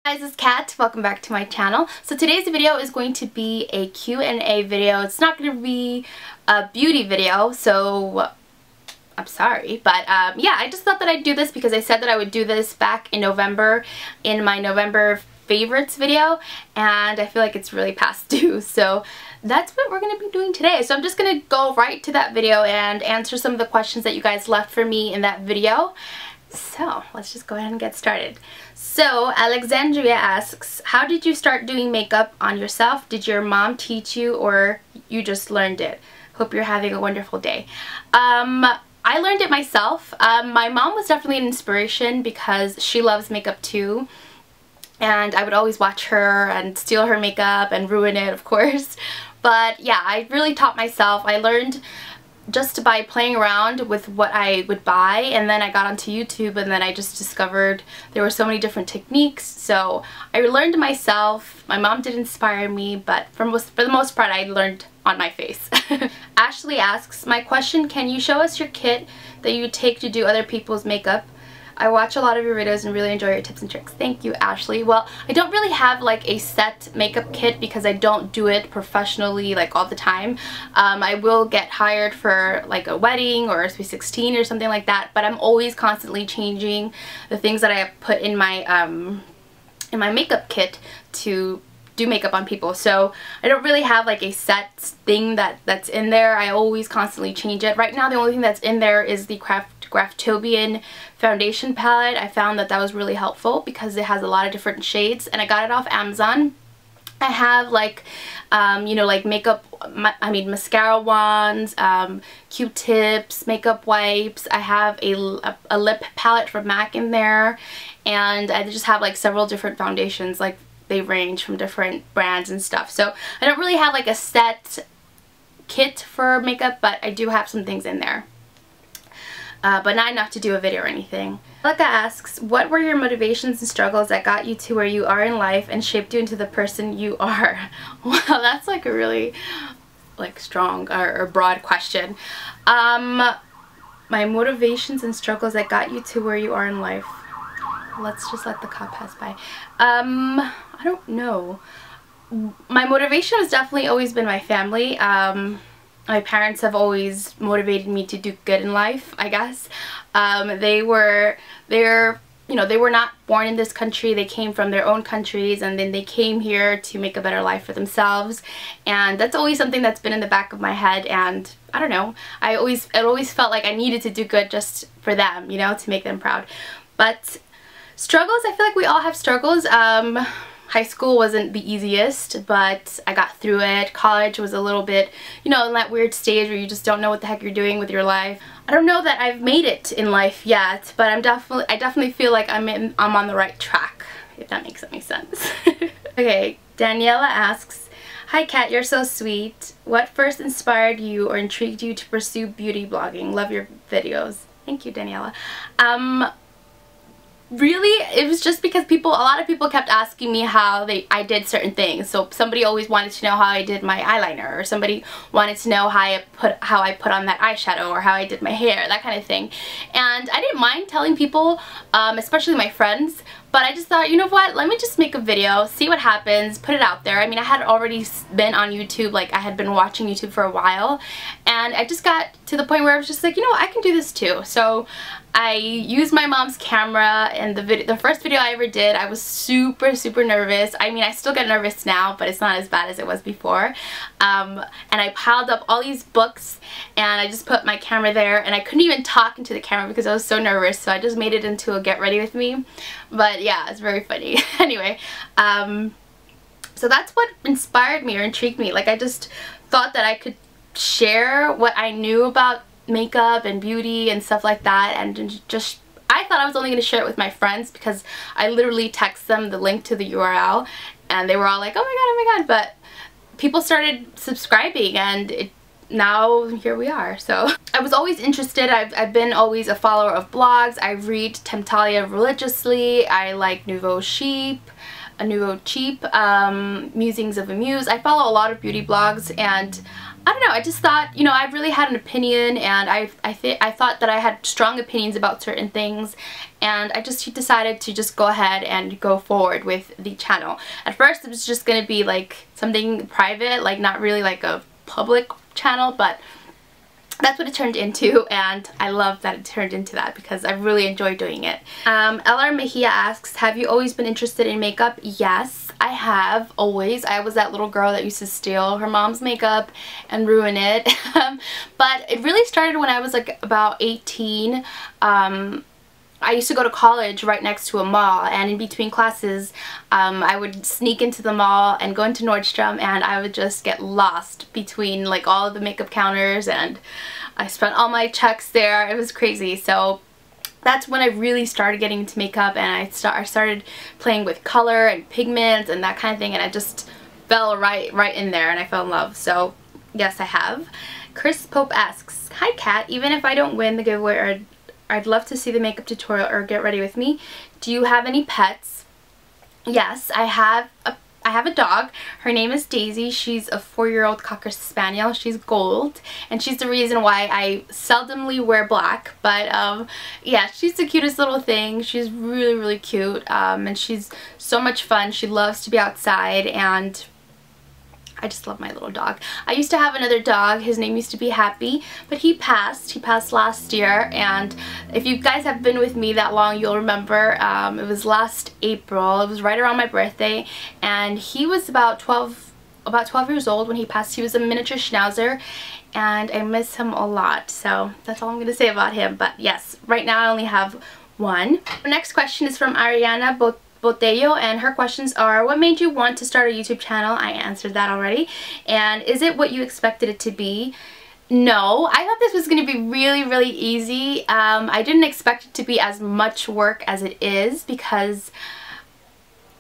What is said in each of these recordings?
Guys, it's Kat. Welcome back to my channel. So today's video is going to be a Q&A video. It's not going to be a beauty video, so I'm sorry. But yeah, I just thought that I'd do this because I said that I would do this back in November in my November favorites video, and I feel like it's really past due. So that's what we're going to be doing today. So I'm just going to go right to that video and answer some of the questions that you guys left for me in that video. So let's just go ahead and get started. So Alexandria asks, how did you start doing makeup on yourself? Did your mom teach you or you just learned it? Hope you're having a wonderful day. I learned it myself. My mom was definitely an inspiration because she loves makeup too. And I would always watch her and steal her makeup and ruin it, of course. But yeah, I really taught myself. I learned just by playing around with what I would buy, and then I got onto YouTube, and then I just discovered there were so many different techniques. So I learned myself. My mom did inspire me, but for the most part I learned on my face. Ashley asks, my question, can you show us your kit that you take to do other people's makeup? I watch a lot of your videos and really enjoy your tips and tricks. Thank you, Ashley. Well, I don't really have like a set makeup kit because I don't do it professionally like all the time. I will get hired for like a wedding or a Sweet 16 or something like that, but I'm always constantly changing the things that I put in my makeup kit to do makeup on people. So I don't really have like a set thing that's in there. I always constantly change it. Right now the only thing that's in there is the Craftobian foundation palette. I found that was really helpful because it has a lot of different shades, and I got it off Amazon. I have like you know, like makeup, mascara wands, Q-tips, makeup wipes. I have a lip palette from MAC in there, and I just have like several different foundations. Like they range from different brands and stuff. So I don't really have like a set kit for makeup, but I do have some things in there. But not enough to do a video or anything. Alika asks, what were your motivations and struggles that got you to where you are in life and shaped you into the person you are? Well, that's like a really like strong or broad question. My motivations and struggles that got you to where you are in life. Let's just let the cop pass by. I don't know. My motivation has definitely always been my family. My parents have always motivated me to do good in life, I guess. They were not born in this country. They came from their own countries, and then they came here to make a better life for themselves. And that's always something that's been in the back of my head, and I don't know. It always felt like I needed to do good just for them, you know, to make them proud. But struggles, I feel like we all have struggles. High school wasn't the easiest, but I got through it. College was a little bit, you know, in that weird stage where you just don't know what the heck you're doing with your life. I don't know that I've made it in life yet, but I definitely feel like I'm on the right track, if that makes any sense. Okay, Daniela asks, hi Kat, you're so sweet. What first inspired you or intrigued you to pursue beauty blogging? Love your videos. Thank you, Daniela. Really, it was just because a lot of people kept asking me how I did certain things. So somebody always wanted to know how I did my eyeliner, or somebody wanted to know how I put on that eyeshadow, or how I did my hair, that kind of thing. And I didn't mind telling people, especially my friends, but I just thought, you know what, let me just make a video, see what happens, put it out there. I mean, I had already been on YouTube, like I had been watching YouTube for a while, and I just got to the point where I was just like, you know what, I can do this too. So I used my mom's camera, and the first video I ever did, I was super nervous. I mean, I still get nervous now, but it's not as bad as it was before. And I piled up all these books, and I just put my camera there, and I couldn't even talk into the camera because I was so nervous, so I just made it into a get ready with me. But yeah, it's very funny. Anyway, so that's what inspired me or intrigued me. Like, I just thought that I could share what I knew about makeup and beauty and stuff like that, and just I thought I was only going to share it with my friends because I literally text them the link to the URL, and they were all like, oh my god, but people started subscribing, and now here we are. So I was always interested. I've been always a follower of blogs. I read Temptalia religiously. I like Nouveau Cheap, Musings of a Muse. I follow a lot of beauty blogs, and I don't know, I just thought, you know, I really had an opinion, and I thought that I had strong opinions about certain things, and I just decided to just go ahead and go forward with the channel. At first it was just gonna be like something private, like not really like a public channel, but that's what it turned into, and I love that it turned into that because I really enjoy doing it. LR Mejia asks, have you always been interested in makeup? Yes, I have, always. I was that little girl that used to steal her mom's makeup and ruin it. But it really started when I was like about 18. I used to go to college right next to a mall, and in between classes I would sneak into the mall and go into Nordstrom, and I would just get lost between like all of the makeup counters, and I spent all my checks there. It was crazy. So that's when I really started getting into makeup, and I started playing with color and pigments and that kind of thing, and I just fell right in there, and I fell in love. So yes, I have. Chris Pope asks, hi Kat, even if I don't win the giveaway, or I'd love to see the makeup tutorial or get ready with me. Do you have any pets? Yes, I have a dog. Her name is Daisy. She's a 4-year-old Cocker Spaniel. She's gold, and she's the reason why I seldomly wear black. But yeah, she's the cutest little thing. She's really cute, and she's so much fun. She loves to be outside, and I just love my little dog. I used to have another dog. His name used to be Happy, but he passed. He passed last year, and if you guys have been with me that long, you'll remember it was last April. It was right around my birthday, and he was about 12 years old when he passed. He was a miniature Schnauzer, and I miss him a lot. So that's all I'm going to say about him. But yes, right now I only have one. The next question is from Ariana Botello, and her questions are, what made you want to start a YouTube channel? I answered that already. And is it what you expected it to be? No, I thought this was going to be really easy. I didn't expect it to be as much work as it is, because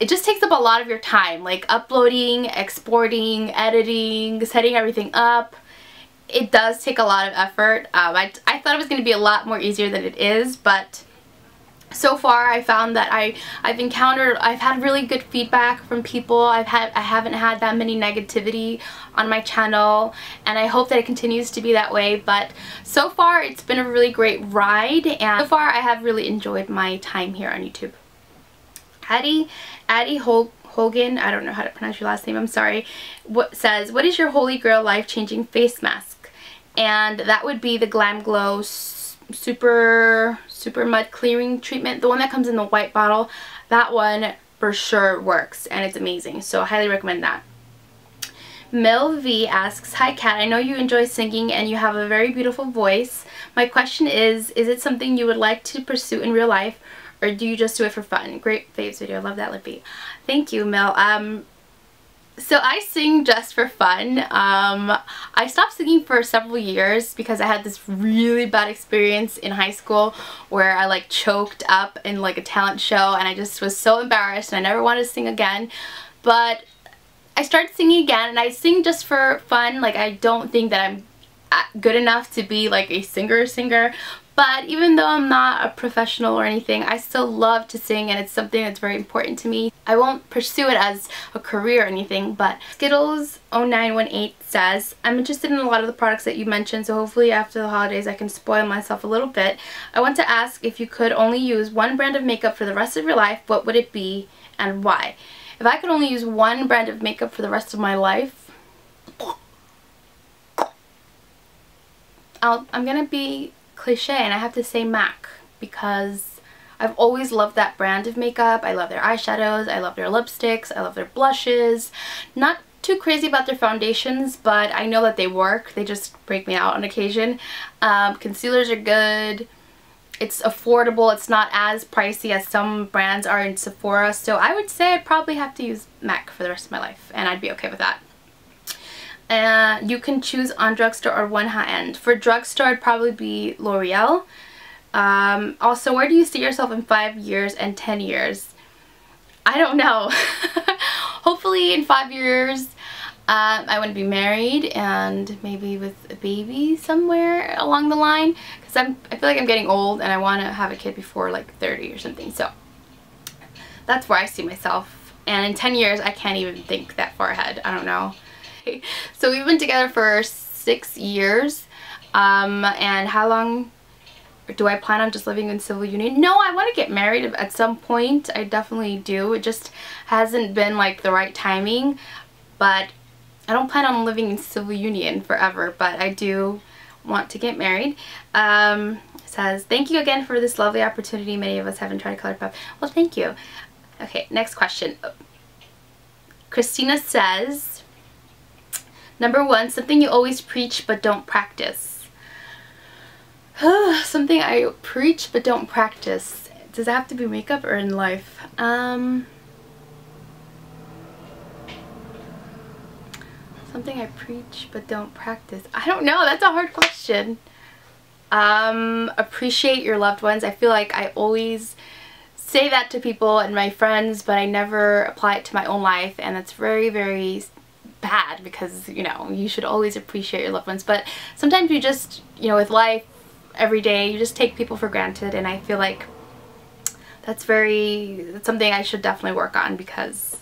it just takes up a lot of your time, like uploading, exporting, editing, setting everything up. It does take a lot of effort. I thought it was going to be a lot more easier than it is, but so far I found that I've had really good feedback from people. I haven't had that many negativity on my channel, and I hope that it continues to be that way. But so far it's been a really great ride, and so far I have really enjoyed my time here on YouTube. Addie Hogan, I don't know how to pronounce your last name, I'm sorry, says, what is your holy grail life-changing face mask? And that would be the Glam Glow super mud clearing treatment, the one that comes in the white bottle. That one for sure works, and it's amazing, so I highly recommend that. Mel V asks, hi Kat, I know you enjoy singing and you have a very beautiful voice. My question is it something you would like to pursue in real life, or do you just do it for fun? Great faves video, love that lippy. Thank you, Mel. So I sing just for fun. I stopped singing for several years because I had this really bad experience in high school where I like choked up in like a talent show, and I just was so embarrassed, and I never wanted to sing again. But I started singing again, and I sing just for fun. Like, I don't think that I'm good enough to be like a singer, but even though I'm not a professional or anything, I still love to sing, and it's something that's very important to me. I won't pursue it as a career or anything, but Skittles0918 says, I'm interested in a lot of the products that you mentioned, so hopefully after the holidays I can spoil myself a little bit. I want to ask, if you could only use one brand of makeup for the rest of your life, what would it be and why? If I could only use one brand of makeup for the rest of my life, I'm gonna be cliche and I have to say MAC, because I've always loved that brand of makeup. I love their eyeshadows, I love their lipsticks, I love their blushes. Not too crazy about their foundations, but I know that they work. They just break me out on occasion. Concealers are good. It's affordable. It's not as pricey as some brands are in Sephora, so I would say I'd probably have to use MAC for the rest of my life, and I'd be okay with that. You can choose on drugstore or one high-end. For drugstore, it'd probably be L'Oreal. Also, where do you see yourself in 5 years and 10 years? I don't know. Hopefully in 5 years I want to be married and maybe with a baby somewhere along the line, because I feel like I'm getting old and I want to have a kid before like 30 or something. So that's where I see myself. And in 10 years, I can't even think that far ahead. I don't know. So we've been together for 6 years. And how long do I plan on just living in civil union? No, I want to get married at some point. I definitely do. It just hasn't been like the right timing. But I don't plan on living in civil union forever. But I do want to get married. It says, thank you again for this lovely opportunity. Many of us haven't tried ColourPop. Well, thank you. Okay, next question. Christina says, number 1, something you always preach but don't practice. Something I preach but don't practice. Does it have to be makeup or in life? Something I preach but don't practice. I don't know. That's a hard question. Appreciate your loved ones. I feel like I always say that to people and my friends, but I never apply it to my own life, and that's very, very bad because, you know, you should always appreciate your loved ones. But sometimes you just, you know, with life, every day, you just take people for granted, and I feel like that's something I should definitely work on because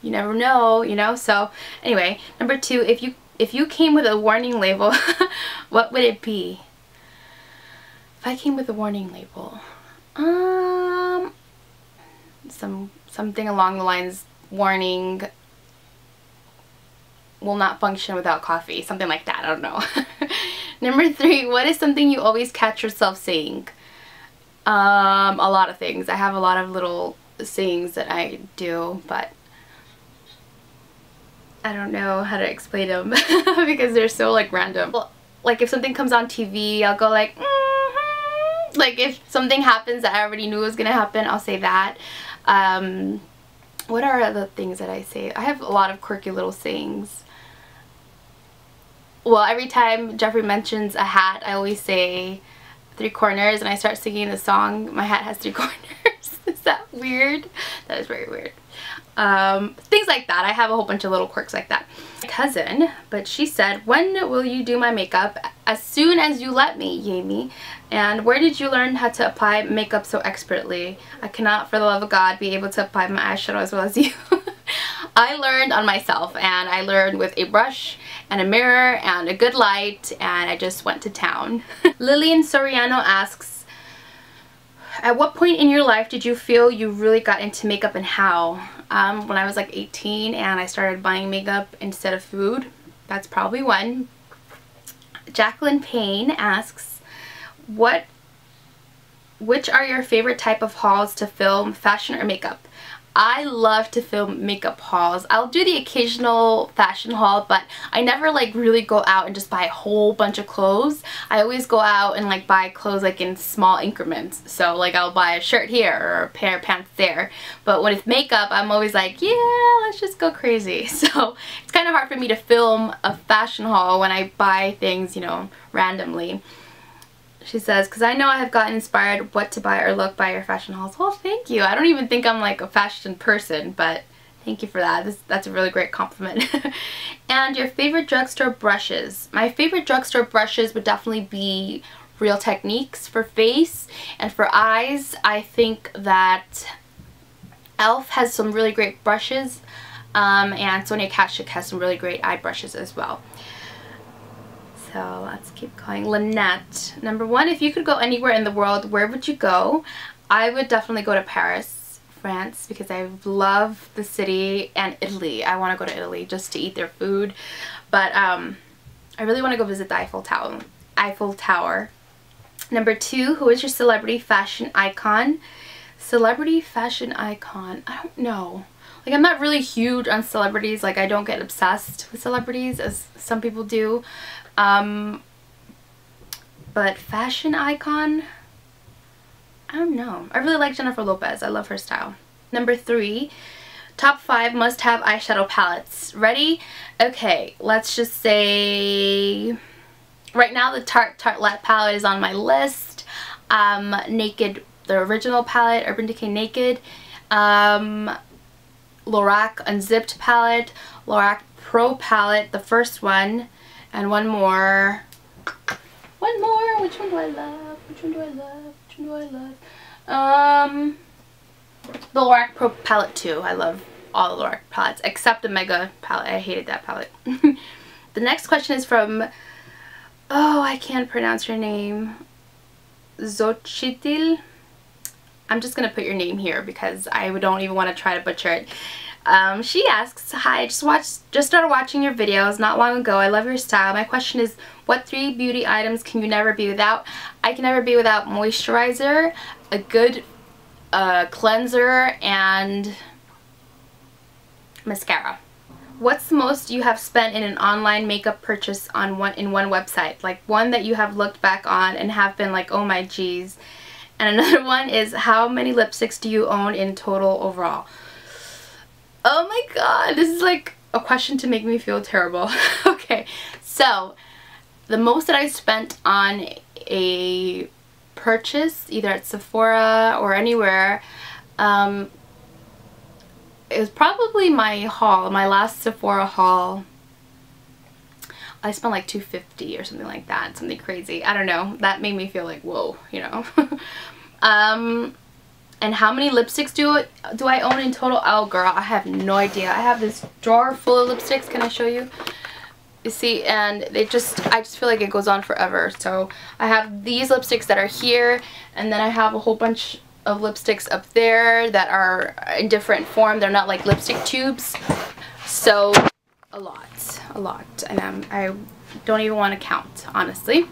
you never know, you know? So anyway, number 2, if you came with a warning label, what would it be? If I came with a warning label, something along the lines, warning, will not function without coffee, something like that. I don't know. Number 3, what is something you always catch yourself saying? A lot of things. I have a lot of little sayings that I do, but I don't know how to explain them because they're so like random. Well, like if something comes on TV, I'll go like, mm-hmm. Like if something happens that I already knew was gonna happen, I'll say that. What are the things that I say? I have a lot of quirky little sayings. Well, every time Jeffrey mentions a hat, I always say 3 corners, and I start singing the song, my hat has 3 corners. Is that weird? That is very weird. Things like that. I have a whole bunch of little quirks like that. My cousin, but she said, when will you do my makeup? As soon as you let me, Yami. And where did you learn how to apply makeup so expertly? I cannot, for the love of God, be able to apply my eyeshadow as well as you. I learned on myself, and I learned with a brush and a mirror and a good light, and I just went to town. Lillian Soriano asks, at what point in your life did you feel you really got into makeup and how? When I was like 18 and I started buying makeup instead of food. That's probably when. Jacqueline Payne asks, which are your favorite type of hauls to film, fashion or makeup? I love to film makeup hauls. I'll do the occasional fashion haul, but I never like really go out and just buy a whole bunch of clothes. I always go out and like buy clothes like in small increments. So like I'll buy a shirt here or a pair of pants there. But when it's makeup, I'm always like, yeah, let's just go crazy. So it's kind of hard for me to film a fashion haul when I buy things, you know, randomly. She says, because I know I have gotten inspired what to buy or look by your fashion hauls. Well, thank you. I don't even think I'm like a fashion person, but thank you for that. That's a really great compliment. And your favorite drugstore brushes. My favorite drugstore brushes would definitely be Real Techniques for face, and for eyes, I think that e.l.f. has some really great brushes, and Sonia Kashuk has some really great eye brushes as well. So let's keep going. Lynette, number 1, if you could go anywhere in the world, where would you go? I would definitely go to Paris, France, because I love the city, and Italy. I want to go to Italy just to eat their food. But I really want to go visit the Eiffel Tower. Number 2, who is your celebrity fashion icon? Celebrity fashion icon. I don't know. Like, I'm not really huge on celebrities. Like, I don't get obsessed with celebrities as some people do. But fashion icon, I don't know. I really like Jennifer Lopez. I love her style. Number 3, top 5 must-have eyeshadow palettes. Ready? Okay, let's just say right now the Tartelette palette is on my list. Naked, the original palette, Urban Decay Naked. Lorac Unzipped palette, Lorac Pro palette, the first one, and one more. Which one do I love? Which one do I love? Which one do I love? The Lorac Pro palette too. I love all the Lorac palettes except the Mega palette. I hated that palette. The next question is from, oh, I can't pronounce your name. Xochitl. I'm just gonna put your name here because I don't even want to try to butcher it. She asks, hi, just started watching your videos not long ago. I love your style. My question is, what 3 beauty items can you never be without? I can never be without moisturizer, a good cleanser, and mascara. What's the most you have spent in an online makeup purchase on one website? Like one that you have looked back on and have been like, oh my geez. And another one is, how many lipsticks do you own in total overall? Oh my god, this is like a question to make me feel terrible. Okay, so the most that I spent on a purchase, either at Sephora or anywhere, it was probably my haul, my last Sephora haul. I spent like $250 or something like that, something crazy. I don't know. That made me feel like, whoa, you know. And how many lipsticks do I own in total? Oh girl, I have no idea. I have this drawer full of lipsticks. Can I show you? You see, and I just feel like it goes on forever. So I have these lipsticks that are here, and then I have a whole bunch of lipsticks up there that are in different form. They're not like lipstick tubes. So a lot. And I don't even want to count, honestly.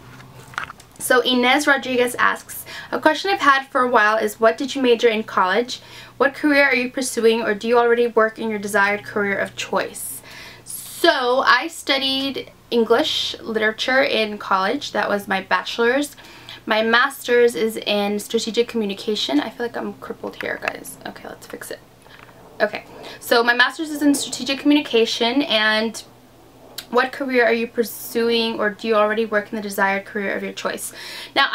So Inez Rodriguez asks, a question I've had for a while is, what did you major in college? What career are you pursuing, or do you already work in your desired career of choice? So I studied English literature in college. That was my bachelor's. My master's is in strategic communication. I feel like I'm crippled here, guys. Okay, let's fix it. Okay, so my master's is in strategic communication. And what career are you pursuing, or do you already work in the desired career of your choice? Now,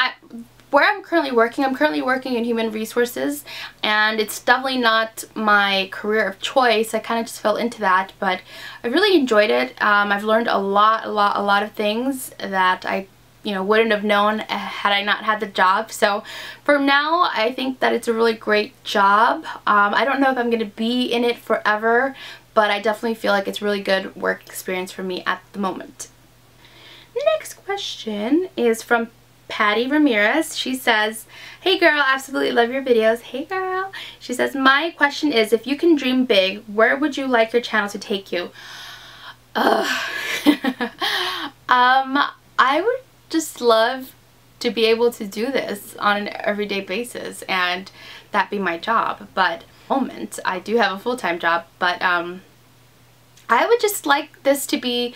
where I'm currently working in human resources, and it's definitely not my career of choice. I kind of just fell into that, but I really enjoyed it. I've learned a lot of things that I wouldn't have known had I not had the job. So for now, I think that it's a really great job. I don't know if I'm going to be in it forever, but I definitely feel like it's really good work experience for me at the moment. Next question is from Patty Ramirez. She says, hey girl, absolutely love your videos. Hey girl. She says, my question is, if you can dream big, where would you like your channel to take you? I would just love to be able to do this on an everyday basis and that be my job. But at the moment, I do have a full-time job, but I would just like this to be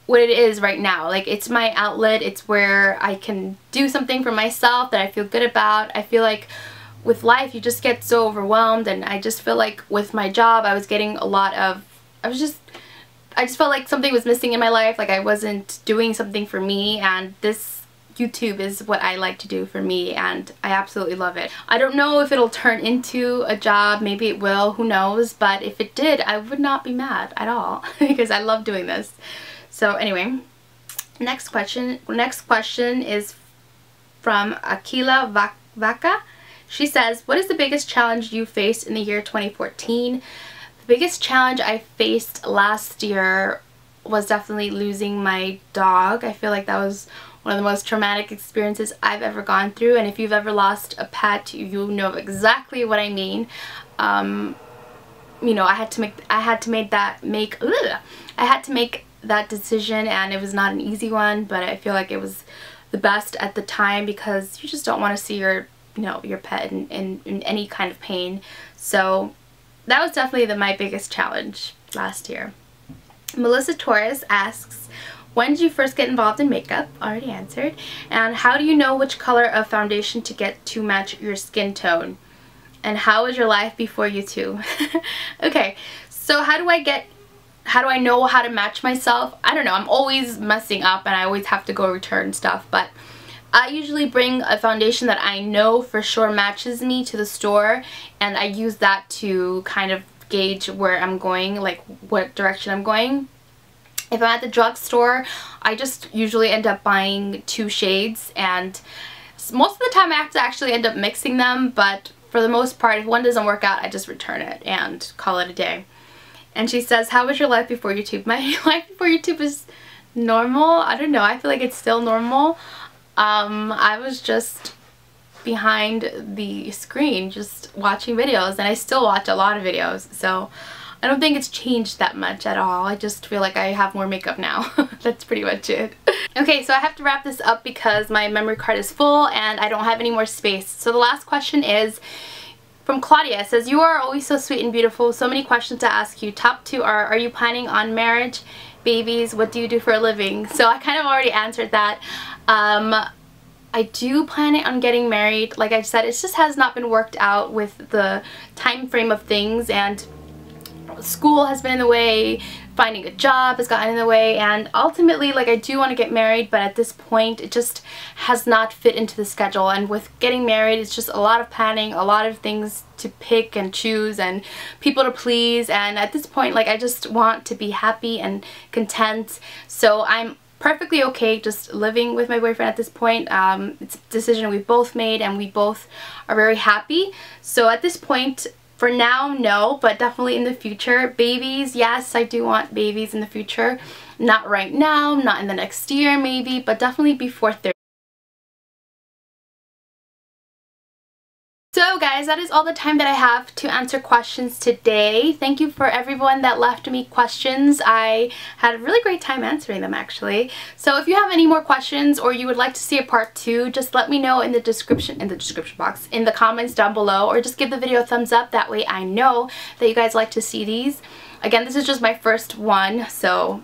what it is right now. Like, it's my outlet. It's where I can do something for myself that I feel good about. I feel like with life you just get so overwhelmed, and I just feel like with my job I was getting a lot of, I just felt like something was missing in my life, like I wasn't doing something for me, and this YouTube is what I like to do for me, and I absolutely love it. I don't know if it'll turn into a job, maybe it will, who knows, but if it did, I would not be mad at all because I love doing this. So anyway, next question is from Akila Vaca. She says, what is the biggest challenge you faced in the year 2014? The biggest challenge I faced last year was definitely losing my dog. I feel like that was one of the most traumatic experiences I've ever gone through, and if you've ever lost a pet, you know exactly what I mean. You know, I had to make that decision, and it was not an easy one, but I feel like it was the best at the time because you just don't want to see your pet in any kind of pain. So that was definitely my biggest challenge last year. Melissa Torres asks, when did you first get involved in makeup? Already answered. And how do you know which color of foundation to get to match your skin tone? And how was your life before YouTube? Okay, so how do I know how to match myself? I don't know. I'm always messing up and I always have to go return stuff, but I usually bring a foundation that I know for sure matches me to the store, and I use that to kind of gauge where I'm going, like what direction I'm going. If I'm at the drugstore, I just usually end up buying 2 shades, and most of the time I have to actually end up mixing them, but for the most part, if one doesn't work out, I just return it and call it a day. And she says, how was your life before YouTube? My life before YouTube is normal. I don't know, I feel like it's still normal. I was just behind the screen just watching videos, and I still watch a lot of videos, so I don't think it's changed that much at all. I just feel like I have more makeup now. That's pretty much it. Okay, so I have to wrap this up because my memory card is full and I don't have any more space. So the last question is from Claudia. It says, you are always so sweet and beautiful. So many questions to ask you. Top 2 are you planning on marriage, babies, what do you do for a living? So I kind of already answered that. I do plan on getting married. Like I said, it just has not been worked out with the time frame of things, and school has been in the way, finding a job has gotten in the way, and ultimately, like, I do want to get married, but at this point it just has not fit into the schedule. And with getting married, it's just a lot of planning, a lot of things to pick and choose, and people to please, and at this point, like, I just want to be happy and content. So I'm perfectly okay just living with my boyfriend at this point. It's a decision we both made and we both are very happy. So at this point, for now, no, but definitely in the future. Babies, yes, I do want babies in the future. Not right now, not in the next year maybe, but definitely before 30. So guys, that is all the time that I have to answer questions today. Thank you for everyone that left me questions. I had a really great time answering them, actually. So if you have any more questions or you would like to see a part 2, just let me know in the description box, in the comments down below, or just give the video a thumbs up. That way I know that you guys like to see these. Again, this is just my first one, so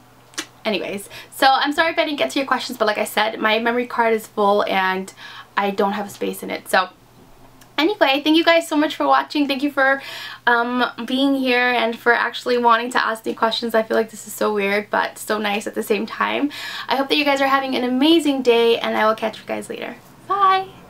anyways. So I'm sorry if I didn't get to your questions, but like I said, my memory card is full and I don't have space in it. So anyway, thank you guys so much for watching. Thank you for being here and for actually wanting to ask me questions. I feel like this is so weird but so nice at the same time. I hope that you guys are having an amazing day, and I will catch you guys later. Bye!